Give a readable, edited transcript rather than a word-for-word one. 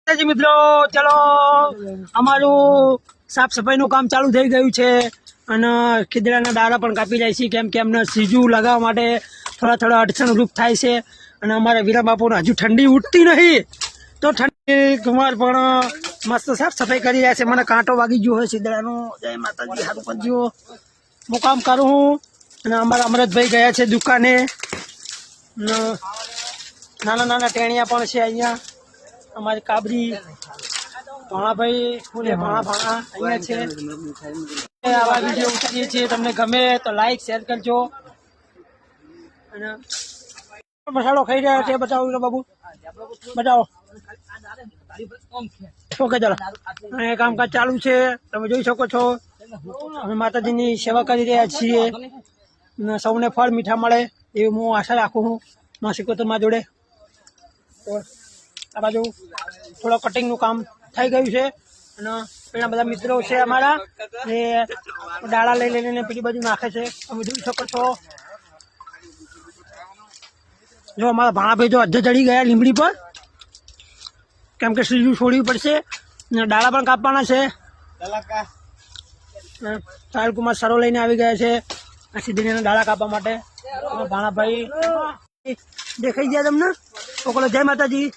મિત્રો ચલો અમારું સાફ સફાઈનું કામ ચાલુ થઈ ગયું છે અને ખીદડાના ડાળા પણ કાપી જાય છે કેમ કે અમને સીજું લગાવવા માટે થોડા અડચણરૂપ થાય છે અને અમારા વીરા બાપુને હજુ ઠંડી ઉઠતી નહીં તો ઠંડી કુમાર પણ મસ્ત સાફ સફાઈ કરી રહ્યા છે. મને કાંટો વાગી ગયો હોય ખીદડાનો. જય માતાજી. સારું કરજો. હું કામ કરું હું અને અમારા અમરતભાઈ ગયા છે દુકાને. નાના ટેણિયા પણ છે અહીંયા. અમારી કાબરી ભાણાભાઈ ભાણા અહીંયા છે. આવા વિડીયો ઉતારીએ છીએ. તમને ગમે તો લાઈક શેર કરજો. અને મસાલો ખાઈ રહ્યા છે. બતાવો બાબુ, બતાવો. ઓકે ચાલો. અહીંયા કામકાજ ચાલુ છે, તમે જોઈ શકો છો. અમે માતાજીની સેવા કરી રહ્યા છીએ. સૌને ફળ મીઠા મળે એવી હું આશા રાખું છું મા સિકોતરમાં જોડે. આ બાજુ થોડો કટિંગનું કામ થઈ ગયું છે અને ઘણા બધા મિત્રો છે અમારા જે ડાળા લઈને પેલી બાજુ નાખે છે. તમે જોઈ શકો છો. જો અમારા ભાણાભાઈ જો અધ્ધે ચડી ગયા લીમડી પર કેમ કે સીધું છોડવી પડશે. ડાળા પણ કાપવાના છે. સાહેલકુમાર સરો લઈને આવી ગયા છે સીધીને ડાળા કાપવા માટે. ભાણાભાઈ દેખાઈ ગયા તમને? ઓકલો. જય માતાજી.